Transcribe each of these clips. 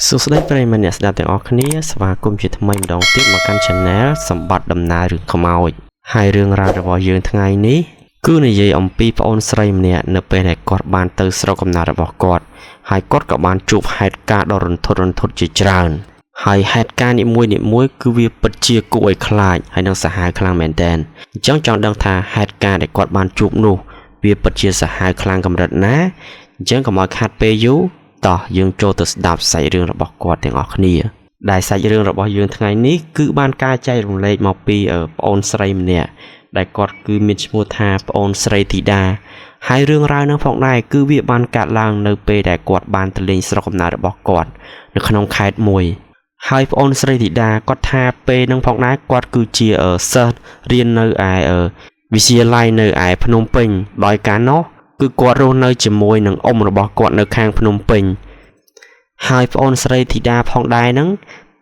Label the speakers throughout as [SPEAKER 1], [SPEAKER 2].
[SPEAKER 1] សួស្តីប្រិយមិត្តអ្នកស្ដាប់ទាំងអស់គ្នាស្វាគមន៍ជាថ្មីម្ដងទៀតមកកាន់ Channel សម្បត្តិដំណើររឿងខ្មោចហើយរឿងរ៉ាវរបស់យើងថ្ងៃនេះគឺនិយាយអំពីប្អូនស្រីម្នាក់នៅពេលដែលគាត់បានទៅស្រុកកំណើតរបស់គាត់ហើយគាត់ក៏បានជួបហេតុការណ៍ដ៏រន្ធត់ជាច្រើនហើយហេតុការណ៍នីមួយគឺវាពិតជាគួរឲ្យខ្លាចហើយនឹងសាហាវខ្លាំងមែនទែនអញ្ចឹងចង់ដឹងថាហេតុការណ៍ដែលគាត់បានជួបនោះវាពិតជាសាហាវខ្លាំងកម្រិតណាអញ្ចឹងកុំឲ្យខាត់ពេលយូរតោះយើងចូលទៅស្ដាប់សាច់រឿងរបស់គាត់ទាំងអស់គ្នាដែលសាច់រឿងរបស់យើងថ្ងៃនេះគឺបានការចែករំលែកមកពីប្អូនស្រីម្នាក់ដែលគាត់គឺមានឈ្មោះថាប្អូនស្រីធីតាហើយរឿងរ៉ាវនឹងផងដែរគឺវាបានកាត់ឡើងនៅពេលដែលគាត់បានទៅលេងស្រុកកំណើតរបស់គាត់នៅក្នុងខេត្តមួយហើយប្អូនស្រីធីតាគាត់ថាពេលនឹងផងដែរគាត់គឺជាសិស្សរៀននៅឯវិទ្យាល័យនៅឯភ្នំពេញដោយកាលនោះគឺគាត់រស់នៅជាមួយនឹងអ៊ំរបស់គាត់នៅខាងភ្នំពេញហើយប្អូនស្រីធីតាផងដែរហ្នឹង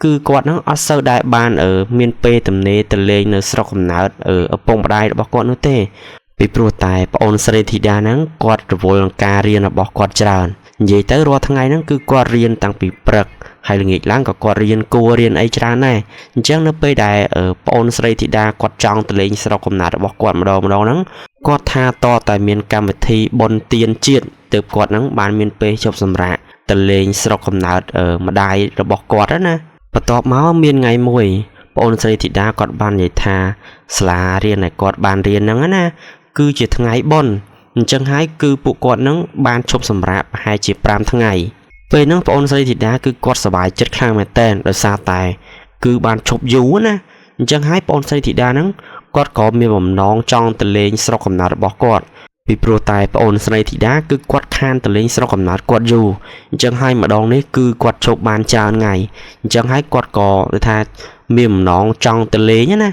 [SPEAKER 1] គឺគាត់ហ្នឹងអត់សូវដែរបានមានពេលទំនេរទៅលេងនៅស្រុកកំណើតឪពុកម្ដាយរបស់គាត់នោះទេពីព្រោះតែប្អូនស្រីធីតាហ្នឹងគាត់រវល់នឹងការរៀនរបស់គាត់ច្រើននិយាយទៅរាល់ថ្ងៃហ្នឹងគឺគាត់រៀនតាំងពីព្រឹកហើយល្ងាចឡើងក៏គាត់រៀនគួររៀនអីច្រើនដែរអញ្ចឹងនៅពេលដែលប្អូនស្រីធីតាគាត់ចង់ទៅលេងស្រុកកំណើតរបស់គាត់ម្ដងហ្នឹងគាត់ថាតតែមានកម្មវិធីបុណ្យទានជាតិទើបគាត់ហ្នឹងបានមានពេលជប់សម្រាកទៅលេងស្រុកកំណើតម្ដាយរបស់គាត់ណាបន្ទាប់មកមានថ្ងៃមួយប្អូនស្រីធីតាគាត់បាននិយាយថាសាលារៀនដែលគាត់បានរៀនហ្នឹងណាគឺជាថ្ងៃបុណ្យអញ្ចឹងហើយគឺពួកគាត់ហ្នឹងបានជប់សម្រាកប្រហែលជា5ថ្ងៃពេលហ្នឹងប្អូនស្រីធីតាគឺគាត់សប្បាយចិត្តខ្លាំងមែនតើដោយសារតែគឺបានជប់យូរណាអញ្ចឹងហើយប្អូនស្រីធីតាហ្នឹងគាត់ក៏មានបំណងចង់ទៅលេងស្រុកកំណើតរបស់គាត់ពីព្រោះតែប្អូនស្រីធីតាគឺគាត់ខានទៅលេងស្រុកកំណើតគាត់យូរអញ្ចឹងហើយម្ដងនេះគឺគាត់ជប់បានច្រើនថ្ងៃអញ្ចឹងហើយគាត់ក៏ថាមានបំណងចង់ទៅលេងណា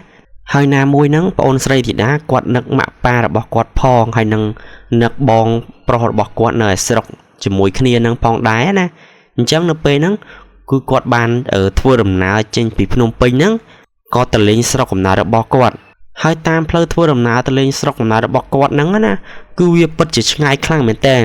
[SPEAKER 1] ហើយណាមួយហ្នឹងប្អូនស្រីធីតាគាត់នឹកម៉ាក់ប៉ារបស់គាត់ផងហើយនឹងនឹកបងប្រុសរបស់គាត់នៅឯស្រុកជាមួយគ្នានឹងផងដែរណាអញ្ចឹងនៅពេលហ្នឹងគឺគាត់បានធ្វើដំណើរចេញពីភ្នំពេញហ្នឹងក៏ទៅលេងស្រុកកំណើតរបស់គាត់ហើយតាមផ្លូវធ្វើដំណើរទៅលេងស្រុកកំណើតរបស់គាត់ហ្នឹងណាគឺវាពិតជាឆ្ងាយខ្លាំងមែនតើ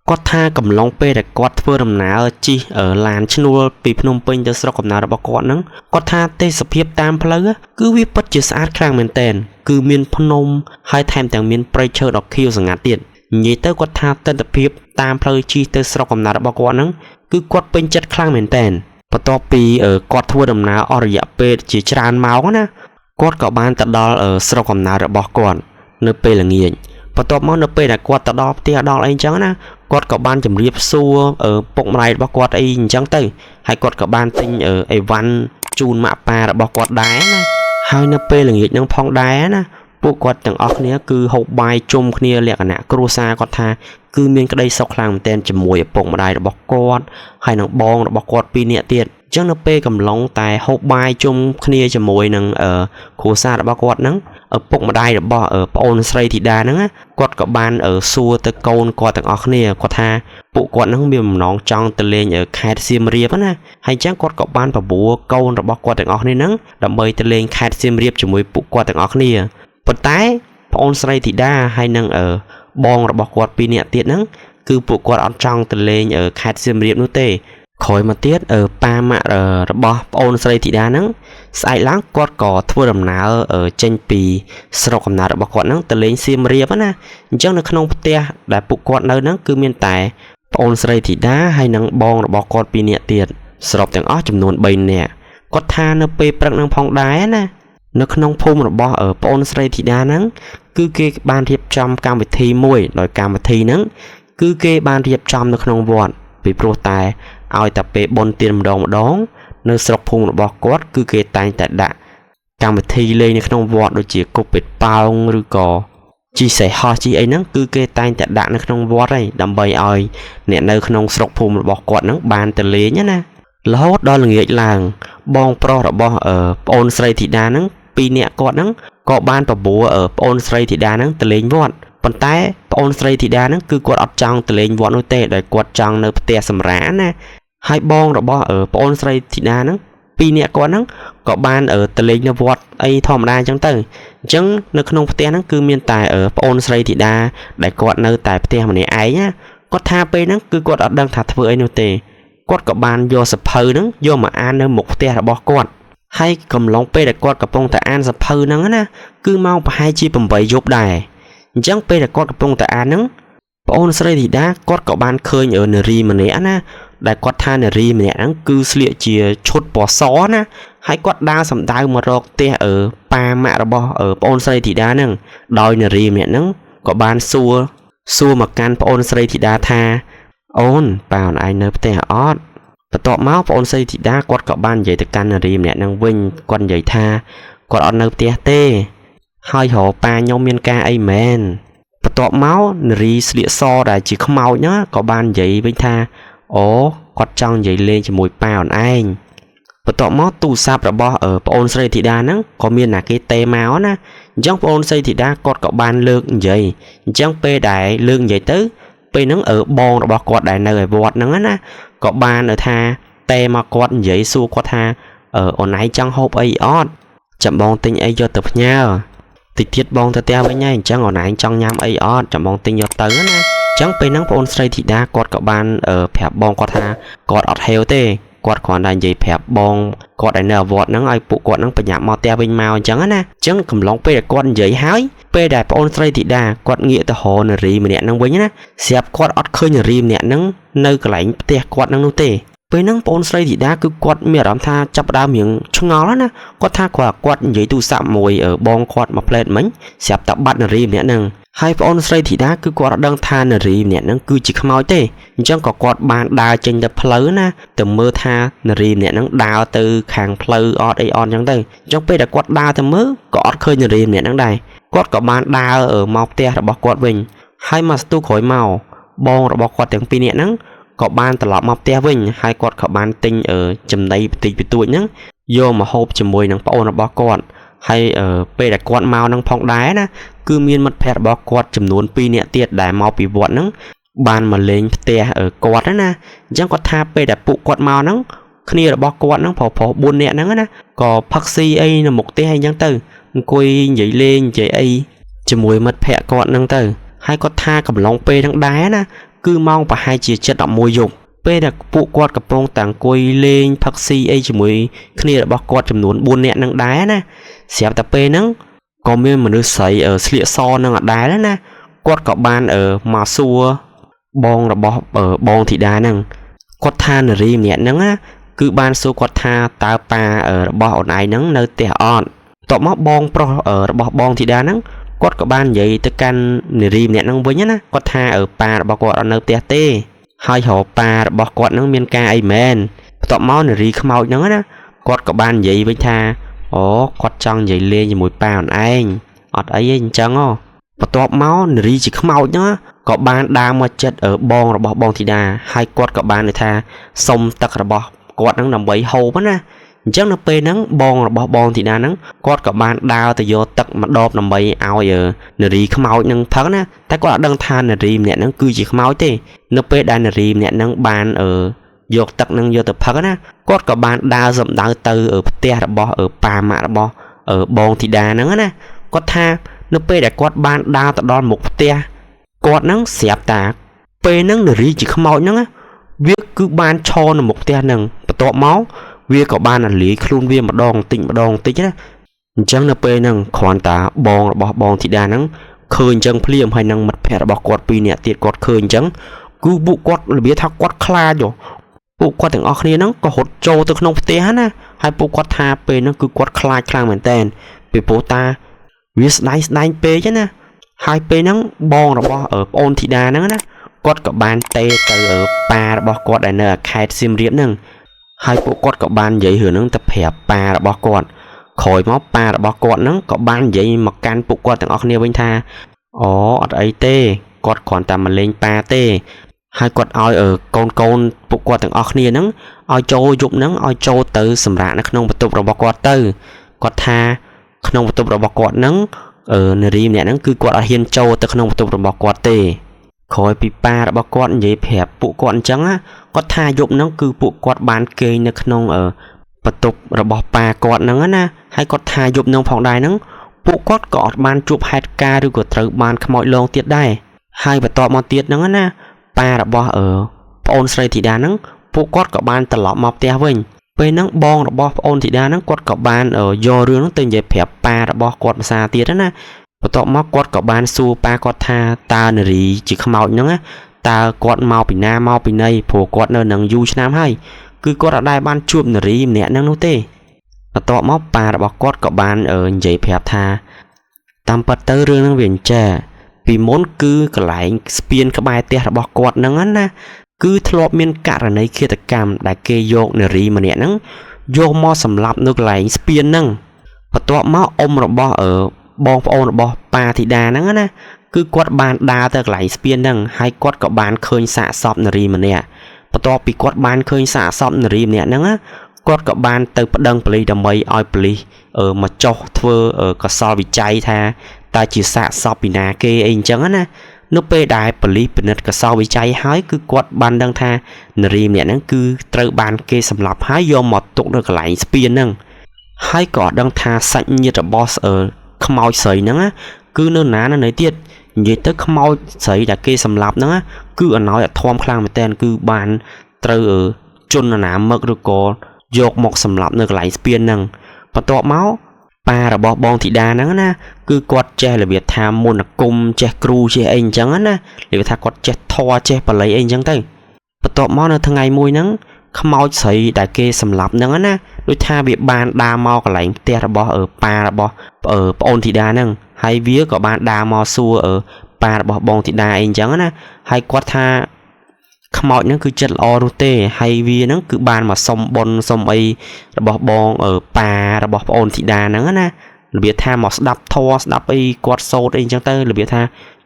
[SPEAKER 1] គាត់ថាកំឡុងពេលដែលគាត់ធ្វើដំណើរជិះឡានឈ្នួលពីភ្នំពេញទៅស្រុកកំណើតរបស់គាត់ហ្នឹងគាត់ថាទេសភាពតាមផ្លូវគឺវាពិតជាស្អាតខ្លាំងមែនតើគឺមានភ្នំហើយថែមទាំងមានព្រៃឈើដ៏ខៀវស្រងាត់ទៀតនិយាយទៅគាត់ថាទិដ្ឋភាពតាមផ្លូវជិះទៅស្រុកកំណើតរបស់គាត់ហ្នឹងគឺគាត់ពេញចិត្តខ្លាំងមែនតើបន្ទាប់ពីគាត់ធ្វើដំណើរអស់រយៈពេលជាច្រើនម៉ោងណាគាត់ក៏បានទៅដល់ស្រុកកំណើតរបស់គាត់នៅពេលល្ងាចបន្ទាប់មកនៅពេលដែលគាត់ទៅដល់ផ្ទះដល់អីអញ្ចឹងណាគាត់ក៏បានជម្រាបសួរពុកម្ដាយរបស់គាត់អីអញ្ចឹងទៅហើយគាត់ក៏បានទិញអីវ៉ាន់ជូនម៉ាក់ប៉ារបស់គាត់ដែរណាហើយនៅពេលល្ងាចហ្នឹងផងដែរណាពួកគាត់ទាំងអស់គ្នាគឺហូបបាយជុំគ្នាលក្ខណៈគ្រួសារគាត់ថាគឺមានក្តីសុខខ្លាំងមែនទែនជាមួយឪពុកម្ដាយរបស់គាត់ហើយនឹងបងរបស់គាត់2នាក់ទៀតអញ្ចឹងនៅពេលកំឡុងតែហូបបាយជុំគ្នាជាមួយនឹងគ្រួសាររបស់គាត់ហ្នឹងឪពុកម្ដាយរបស់ប្អូនស្រីធីតាហ្នឹងគាត់ក៏បានសួរទៅកូនគាត់ទាំងអស់គ្នាគាត់ថាពួកគាត់ហ្នឹងមានបំណងចង់ទៅលេងខេត្តសៀមរាបណាហើយអញ្ចឹងគាត់ក៏បានបបួរកូនរបស់គាត់ទាំងអស់គ្នាហ្នឹងដើម្បីទៅលេងខេត្តសៀមរាបជាមួយពួកគាត់ទាំងអស់គ្នាប៉ុន្តែប្អូនស្រីធីតាហើយនឹងបងរបស់គាត់2នាក់ទៀតហ្នឹងគឺពួកគាត់អត់ចង់ទៅលេងខេត្តសៀមរាបនោះទេក្រោយមកទៀតប៉ាម៉ាក់របស់ប្អូនស្រីធីតាហ្នឹងស្អែកឡើងគាត់ក៏ធ្វើដំណើរចេញពីស្រុកកំណើតរបស់គាត់ហ្នឹងទៅលេងសៀមរាបណាអញ្ចឹងនៅក្នុងផ្ទះដែលពួកគាត់នៅហ្នឹងគឺមានតែប្អូនស្រីធីតាហើយនឹងបងរបស់គាត់2នាក់ទៀតសរុបទាំងអស់ចំនួន3នាក់គាត់ថានៅពេលព្រឹកហ្នឹងផងដែរណានៅក្នុងភូមិរបស់ប្អូនស្រីធីតាហ្នឹងគឺគេបានរៀបចំកម្មវិធីមួយដោយកម្មវិធីហ្នឹងគឺគេបានរៀបចំនៅក្នុងវត្តពីព្រោះតែឲ្យតែពេលបុណ្យទានម្ដងនៅស្រុកភូមិរបស់គាត់គឺគេតែងតែដាក់កម្មវិធីលេងនៅក្នុងវត្តដូចជាគប់ពេតប៉ោងឬក៏ជីសេះហោះជីអីហ្នឹងគឺគេតែងតែដាក់នៅក្នុងវត្តហើយដើម្បីឲ្យអ្នកនៅក្នុងស្រុកភូមិរបស់គាត់ហ្នឹងបានទៅលេងណារហូតដល់ល្ងាចឡើងបងប្រុសរបស់ប្អូនស្រីធីតាហ្នឹង2នាក់គាត់ហ្នឹងក៏បានបបួរប្អូនស្រីធីតាហ្នឹងទៅលេងវត្តប៉ុន្តែប្អូនស្រីធីតាហ្នឹងគឺគាត់អត់ចង់ទៅលេងវត្តនោះទេដោយគាត់ចង់នៅផ្ទះសម្រាកណាហើយបងរបស់ប្អូនស្រីធីតាហ្នឹង2នាក់គាត់ហ្នឹងក៏បានទៅលេងនៅវត្តអីធម្មតាអញ្ចឹងទៅអញ្ចឹងនៅក្នុងផ្ទះហ្នឹងគឺមានតែប្អូនស្រីធីតាដែលគាត់នៅតែផ្ទះម្នាក់ឯងណាគាត់ថាពេលហ្នឹងគឺគាត់អត់ដឹងថាធ្វើអីនោះទេ គាត់ក៏បានយកសភៅហ្នឹងយកមកអាននៅមុខផ្ទះរបស់គាត់ហើយកំឡុងពេលដែលគាត់កំពុងតែអានសភៅហ្នឹងណាគឺម៉ោងប្រហែលជា8យប់ដែរអញ្ចឹងពេលដែលគាត់កំពុងតែអានហ្នឹងប្អូនស្រីធីតាគាត់ក៏បានឃើញនារីម្នាក់ណាដែលគាត់ថានារីម្នាក់ហ្នឹងគឺស្លៀកជាឈុតពណ៌សណាហើយគាត់ដើរសម្ដៅមករកផ្ទះប៉ាម៉ាក់របស់ប្អូនស្រីធីតាហ្នឹងដោយនារីម្នាក់ហ្នឹងក៏បានសួរមកកាន់ប្អូនស្រីធីតាថាអូនប៉ាអូនឯងនៅផ្ទះអត់បន្ទាប់មកប្អូនស្រីធីតាគាត់ក៏បាននិយាយទៅកាន់នារីម្នាក់ហ្នឹងវិញគាត់និយាយថាគាត់អត់នៅផ្ទះទេហើយរកប៉ាខ្ញុំមានការអីមែនបន្ទាប់មកនារីស្លៀកសដែលជាខ្មោចណាក៏បាននិយាយវិញថាអូគាត់ចង់និយាយលេងជាមួយប៉ាអូនឯងបន្ទាប់មកទូរស័ព្ទរបស់ប្អូនស្រីធីតាហ្នឹងក៏មានណាគេទេមកណាអញ្ចឹងប្អូនស្រីធីតាគាត់ក៏បានលើកនិយាយអញ្ចឹងពេលដែលលើកនិយាយទៅពេលហ្នឹងបងរបស់គាត់ដែលនៅឯវត្តហ្នឹងណាក៏បានថាតែមកគាត់និយាយសួរគាត់ថាអូនឯងចង់ហូបអីអត់ចាំបងទិញអីយកទៅផ្ញើតិចទៀតបងទៅផ្ទះវិញហើយអញ្ចឹងអូនឯងចង់ញ៉ាំអីអត់ចាំបងទិញយកទៅណាអញ្ចឹងពេលហ្នឹងប្អូនស្រីធីតាគាត់ក៏បានប្រាប់បងគាត់ថាគាត់អត់ហេវទេគាត់គ្រាន់តែនិយាយប្រាប់បងគាត់ឲ្យនៅវត្តហ្នឹងឲ្យពួកគាត់ហ្នឹងប្រញាប់មកផ្ទះវិញមកអញ្ចឹងណាអញ្ចឹងកំឡុងពេលដែលគាត់និយាយហើយពេលដែលប្អូនស្រីធីតាគាត់ងាកទៅរកនារីម្នាក់ហ្នឹងវិញណាស្រាប់គាត់អត់ឃើញនារីម្នាក់ហ្នឹងនៅកន្លែងផ្ទះគាត់ហ្នឹងនោះទេពេលហ្នឹងប្អូនស្រីធីតាគឺគាត់មានអារម្មណ៍ថាចាប់ផ្ដើមរៀងឆ្ងល់ណាគាត់ថាគាត់និយាយទូរស័ព្ទមួយបងគាត់មកផ្លេតមិញស្រាប់តែបាត់នារីម្នាក់ហ្នឹងហើយប្អូនស្រីធីតាគឺគាត់អត់ដឹងថានារីម្នាក់ហ្នឹងគឺជាខ្មោចទេអញ្ចឹងក៏គាត់បានដើរចេញទៅផ្លូវណាទៅមើលថានារីម្នាក់ហ្នឹងដើរទៅខាងផ្លូវអត់អីអត់អញ្ចឹងទៅអញ្ចឹងពេលដែលគាត់ដើរទៅមើលក៏អត់ឃើញនារីម្នាក់ហ្នឹងដែរគាត់ក៏បានដើរមកផ្ទះរបស់គាត់វិញហើយមកស្ទុះក្រោយមកបងរបស់គាត់ទាំងពីរនាក់ហ្នឹងក៏បានត្រឡប់មកផ្ទះវិញហើយគាត់ក៏បានទិញចំណីបន្តិចបន្តួចហ្នឹងយកមកហូបជាមួយនឹងប្អូនរបស់គាត់ហើយពេលដែលគាត់មកនឹងផងដែរណាគឺមានមិត្តភ័ក្តិរបស់គាត់ចំនួន2នាក់ទៀតដែលមកពីវត្តហ្នឹងបានមកលេងផ្ទះគាត់ណាអញ្ចឹងគាត់ថាពេលដែលពួកគាត់មកហ្នឹងគ្នារបស់គាត់ហ្នឹងប្រុស4នាក់ហ្នឹងណាក៏ផឹកស៊ីអីនៅមុខផ្ទះអីអញ្ចឹងទៅអង្គុយនិយាយលេងនិយាយអីជាមួយមិត្តភ័ក្តិគាត់ហ្នឹងទៅហើយគាត់ថាកំឡុងពេលហ្នឹងដែរណាគឺម៉ោងប្រហែលជា7:11យប់ពេលដែលពួកគាត់កំពុងតែអង្គុយលេងផឹកស៊ីអីជាមួយគ្នារបស់គាត់ចំនួន4នាក់ហ្នឹងដែរណាស្រាប់តែពេលហ្នឹងក៏មានមនុស្សស្រីស្លៀកសនឹងអត់ដែរណាគាត់ក៏បានមកសួរបងរបស់បងធីតាហ្នឹងគាត់ថានារីម្នាក់ហ្នឹងណាគឺបានសួរគាត់ថាតើប៉ារបស់អូនឯងហ្នឹងនៅផ្ទះអត់បន្ទាប់មកបងប្រុសរបស់បងធីតាហ្នឹងគាត់ក៏បាននិយាយទៅកាន់នារីម្នាក់ហ្នឹងវិញណាគាត់ថាប៉ារបស់គាត់អត់នៅផ្ទះទេហើយរកប៉ារបស់គាត់ហ្នឹងមានការអីមែនបន្ទាប់មកនារីខ្មោចហ្នឹងណាគាត់ក៏បាននិយាយវិញថាអូគាត់ចង់និយាយលេងជាមួយប៉ាអូនឯងអត់អីទេអញ្ចឹងបន្ទាប់មកនារីជាខ្មោចហ្នឹងក៏បានដើរមកចិត្តបងរបស់បងធីតាហើយគាត់ក៏បានថាសុំទឹករបស់គាត់ហ្នឹងដើម្បីហូបណាអញ្ចឹងនៅពេលហ្នឹងបងរបស់បងធីតាហ្នឹងគាត់ក៏បានដើរទៅយកទឹកម្ដបដើម្បីឲ្យនារីខ្មោចហ្នឹងផឹកណាតែគាត់អត់ដឹងថានារីម្នាក់ហ្នឹងគឺជាខ្មោចទេនៅពេលដែលនារីម្នាក់ហ្នឹងបានយកទឹកហ្នឹងយកទៅផឹកណាគាត់ក៏បានដើរសម្ដៅទៅផ្ទះរបស់ប៉ាម៉ាក់របស់បងធីតាហ្នឹងណាគាត់ថានៅពេលដែលគាត់បានដើរទៅដល់មុខផ្ទះគាត់ហ្នឹងស្រាប់តាពេលហ្នឹងនារីជាខ្មោចហ្នឹងវាគឺបានឈរនៅមុខផ្ទះហ្នឹងបន្ទាប់មកវាក៏បានរលាយខ្លួនវាម្ដងតិចណាអញ្ចឹងនៅពេលហ្នឹងគ្រាន់តែបងរបស់បងធីតាហ្នឹងឃើញអញ្ចឹងភ្លាមហើយនឹងមិត្តភ័ក្តិរបស់គាត់2នាក់ទៀតគាត់ឃើញអញ្ចឹងគឺពួកគាត់របៀបថាគាត់ខ្លាចពួកគាត់ទាំងអស់គ្នាហ្នឹងក៏រត់ចូលទៅក្នុងផ្ទះណាហើយពួកគាត់ថាពេលហ្នឹងគឺគាត់ខ្លាចខ្លាំងមែនតើពីព្រោះតាវាស្ដែងពេកណាហើយពេលហ្នឹងបងរបស់ប្អូនធីតាហ្នឹងណាគាត់ក៏បានទេទៅប៉ារបស់គាត់ដែលនៅខេត្តសៀមរាបហ្នឹងហើយពួកគាត់ក៏បាននិយាយរឿងហ្នឹងទៅប្រាប់ប៉ារបស់គាត់ក្រោយមកប៉ារបស់គាត់ហ្នឹងក៏បាននិយាយមកកាន់ពួកគាត់ទាំងអស់គ្នាវិញថាអូអត់អីទេគាត់គ្រាន់តែមកលេងប៉ាទេហើយគាត់ឲ្យកូនពួកគាត់ទាំងអស់គ្នាហ្នឹងឲ្យចូលយប់ហ្នឹងឲ្យចូលទៅសម្រាកនៅក្នុងបន្ទប់របស់គាត់ទៅគាត់ថាក្នុងបន្ទប់របស់គាត់ហ្នឹងនារីម្នាក់ហ្នឹងគឺគាត់អត់ហ៊ានចូលទៅក្នុងបន្ទប់របស់គាត់ទេក្រោយពីប៉ារបស់គាត់និយាយប្រាប់ពួកគាត់អញ្ចឹងគាត់ថាយប់ហ្នឹងគឺពួកគាត់បានគេងនៅក្នុងបន្ទប់របស់ប៉ាគាត់ហ្នឹងណាហើយគាត់ថាយប់ហ្នឹងផងដែរហ្នឹងពួកគាត់ក៏អត់បានជួបហេតុការណ៍ឬក៏ត្រូវបានខ្មោចលងទៀតដែរហើយបន្ទាប់មកទៀតហ្នឹងណាប៉ារបស់ប្អូនស្រីធីតាហ្នឹង ពួកគាត់ក៏បានត្រឡប់មកផ្ទះវិញពេលហ្នឹងបងរបស់ប្អូនធីតាហ្នឹងគាត់ក៏បានយករឿងហ្នឹងទៅនិយាយប្រាប់ប៉ារបស់គាត់ភាសាទៀតណាបន្ទាប់មកគាត់ក៏បានសួរប៉ាគាត់ថាតើនារីជាខ្មោចហ្នឹងតើគាត់មកពីណាមកពីណីព្រោះគាត់នៅនឹងយូរឆ្នាំហើយគឺគាត់អត់ដែលបានជួបនារីម្នាក់ហ្នឹងនោះទេបន្ទាប់មកប៉ារបស់គាត់ក៏បាននិយាយប្រាប់ថាតាមពិតទៅរឿងហ្នឹងវាអញ្ចឹងពីមុនគឺកន្លែងស្ពានក្បែរផ្ទះរបស់គាត់ហ្នឹងណាគឺធ្លាប់មានករណីឃាតកម្មដែលគេយកនារីម្នាក់ហ្នឹងយកមកសម្លាប់នៅកន្លែងស្ពានហ្នឹងបន្ទាប់មកអ៊ំរបស់បងប្អូនរបស់ប៉ាធីតាហ្នឹងណាគឺគាត់បានដើរទៅកន្លែងស្ពានហ្នឹងហើយគាត់ក៏បានឃើញសាកសពនារីម្នាក់បន្ទាប់ពីគាត់បានឃើញសាកសពនារីម្នាក់ហ្នឹងគាត់ក៏បានទៅប្តឹងប៉ូលីសដើម្បីឲ្យប៉ូលីសមកចុះធ្វើកសលវិច័យថាតើជាសាកសពពីណាគេអីអញ្ចឹងណានៅពេលដែលប៉ូលីសពិនិត្យកសលវិច័យហើយគឺគាត់បានដឹងថានារីម្នាក់ហ្នឹងគឺត្រូវបានគេសម្លាប់ហើយយកមកទុកនៅកន្លែងស្ពានហ្នឹងហើយក៏អត់ដឹងថាសាច់ញាតិរបស់ខ្មោចស្រីហ្នឹងគឺនៅណានៅណីទៀតនិយាយទៅខ្មោចស្រីដែលគេសម្លាប់ហ្នឹងគឺអណោយអធមខ្លាំងមែនតើគឺបានត្រូវជន់ណាមឹកឬក៏យកមកសម្លាប់នៅកន្លែងស្ពានហ្នឹងបន្ទាប់មកប៉ារបស់បងធីតាហ្នឹងណាគឺគាត់ចេះរបៀបថាមន្តអាគមចេះគ្រូចេះអីអញ្ចឹងណារបៀបថាគាត់ចេះធម៌ចេះបល័យអីអញ្ចឹងទៅបន្ទាប់មកនៅថ្ងៃមួយហ្នឹងខ្មោចស្រីដែលគេសម្លាប់ហ្នឹងណាដូចថាវាបានដើរមកកន្លែងផ្ទះរបស់ប៉ារបស់ប្អូនធីតាហ្នឹងហើយវាក៏បានដើរមកសួរប៉ារបស់បងធីតាអីអញ្ចឹងណាហើយគាត់ថាខ្មោចហ្នឹងគឺចិត្តល្អនោះទេហើយវាហ្នឹងគឺបានមកសុំបុណ្យសុំអីរបស់បងប៉ារបស់ប្អូនធីតាហ្នឹងណារបៀបថាមកស្ដាប់ធម៌ស្ដាប់អីគាត់សូត្រអីអញ្ចឹងទៅរបៀបថា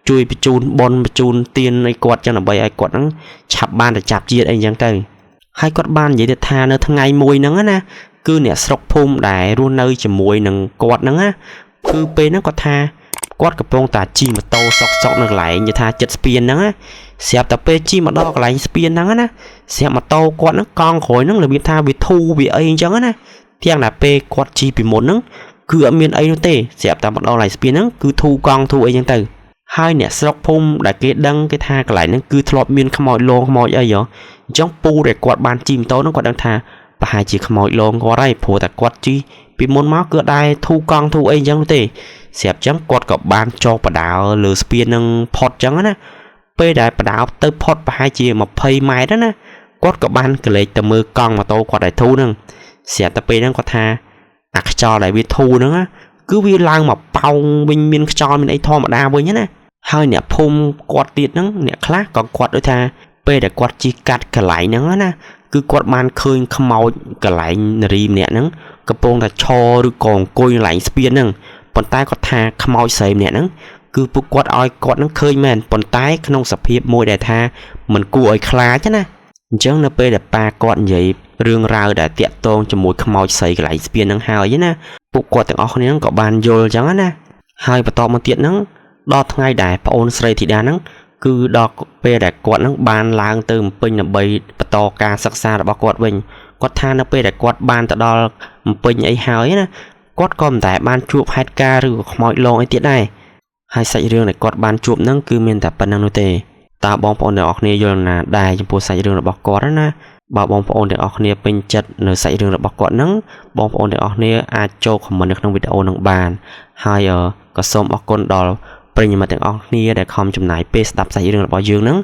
[SPEAKER 1] ជួយបញ្ជូនបុណ្យបញ្ជូនទានឲ្យគាត់ចឹងដើម្បីឲ្យគាត់ហ្នឹងឆាប់បានទៅចាប់ជាតិអីអញ្ចឹងទៅហើយគាត់បាននិយាយទៅថានៅថ្ងៃមួយហ្នឹងណាគឺអ្នកស្រុកភូមិដែលរស់នៅជាមួយនឹងគាត់ហ្នឹងណាគឺពេលហ្នឹងគាត់ថាគាត់កំពុងតែជិះម៉ូតូសុកនៅកន្លែងនិយាយថាចិត្តស្ពានហ្នឹងណាស្រាប់តែពេលជិះមកដល់កន្លែងស្ពានហ្នឹងណាស្រាប់ម៉ូតូគាត់ហ្នឹងកង់ក្រោយហ្នឹងរបៀបថាវាធូរវាអីអញ្ចឹងណាទាំងតែពេលគាត់ជិះពីមុនហ្នឹងគឺអត់មានអីនោះទេស្រាប់តែមកដល់កន្លែងស្ពានហ្នឹងគឺធូរកង់ធូរអីអញ្ចឹងទៅហើយអ្នកស្រុកភូមិដែលគេដឹងគេថាកន្លែងហ្នឹងគឺធ្លាប់មានខ្មោចលងខ្មោចអីហ៎អញ្ចឹងពូដែលគាត់បានជិះម៉ូតូហ្នឹងគាត់ដឹងថាប្រហែលជាខ្មោចលងគាត់ហើយព្រោះតែគាត់ជិះពីមុនមកគឺដែរធូរកង់ធូរអីអញ្ចឹងទេស្រាប់អញ្ចឹងគាត់ក៏បានចុះបដាលើស្ពាននឹងផុតអញ្ចឹងណាពេលដែលបដាទៅផុតប្រហែលជា20ម៉ែត្រណាគាត់ក៏បានកលេចទៅមើលកង់ម៉ូតូគាត់ដែលធូរហ្នឹងស្រាប់តែពេលហ្នឹងគាត់ថាអាខ្យល់ដែលវាធូរហ្នឹងគឺវាឡើងមកប៉ោងវិញមានខ្យល់មានអីធម្មតាវិញណាហើយអ្នកភូមិគាត់ទៀតហ្នឹងអ្នកខ្លះក៏គាត់ដូចថាពេលដែលគាត់ជិះកាត់កន្លែងហ្នឹងណាគឺគាត់បានឃើញខ្មោចកន្លែងនារីម្នាក់ហ្នឹងកំពុងតែឈរឬក៏អង្គុយកន្លែងស្ពានហ្នឹងប៉ុន្តែគាត់ថាខ្មោចស្រីម្នាក់ហ្នឹងគឺពួកគាត់ឲ្យគាត់ហ្នឹងឃើញមែនប៉ុន្តែក្នុងសភាពមួយដែលថាមិនគួរឲ្យខ្លាចណាអញ្ចឹងនៅពេលដែលប៉ាគាត់និយាយរឿងរ៉ាវដែលតាក់ទងជាមួយខ្មោចស្រីកន្លែងស្ពានហ្នឹងហើយណាពួកគាត់ទាំងអស់គ្នាហ្នឹងក៏បានយល់អញ្ចឹងណាហើយបន្តមកទៀតហ្នឹងដល់ថ្ងៃដែលប្អូនស្រីធីតាហ្នឹងគឺដល់ពេលដែលគាត់ហ្នឹងបានឡើងទៅបំពេញដើម្បីបន្តការសិក្សារបស់គាត់វិញគាត់ថានៅពេលដែលគាត់បានទៅដល់បំពេញអីហើយណាគាត់ក៏មិនតែបានជួបហេតុការណ៍ឬក៏ខ្មោចលងអីទៀតដែរហើយសាច់រឿងដែលគាត់បានជួបហ្នឹងគឺមានតែប៉ុណ្្នឹងនោះទេតើបងប្អូនទាំងអស់គ្នាយល់ណាដែរចំពោះសាច់រឿងរបស់គាត់ណាបើបងប្អូនទាំងអស់គ្នាពេញចិត្តនៅសាច់រឿងរបស់គាត់ហ្នឹងបងប្អូនទាំងអស់គ្នាអាចចូល comment នៅក្នុងវីដេអូហ្នឹងបានហើយក៏សូមអរគុណដល់ប្រិយមិត្តទាំងអស់គ្នាដែលខំចំណាយពេលស្ដាប់សាច់រឿងរបស់យើងហ្នឹង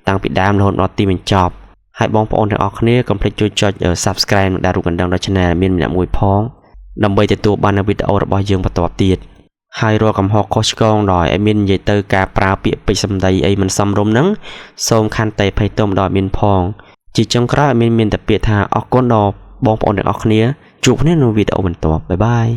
[SPEAKER 1] តាំងពីដើមរហូតដល់ទីបញ្ចប់ហើយបងប្អូនទាំងអស់គ្នាកុំភ្លេចជួយចុច Subscribe និងដាក់រូបកណ្ដឹងដល់ Channel មានម្នាក់មួយផងដើម្បីទទួលបាននូវវីដេអូរបស់យើងបន្តទៀតហើយរាល់កំហុសខុសឆ្គងដោយឲ្យមាននិយាយទៅការប្រើពាក្យពេចន៍សម្ដីអីមិនសមរម្យហ្នឹងសូមខន្តីអភ័យទោសដល់មានផងជាចុងក្រោយមានតែពាក្យថាអរគុណដល់បងប្អូនទាំងអស់គ្នាជួបគ្នានៅវីដេអូបន្ទាប់បាយបាយ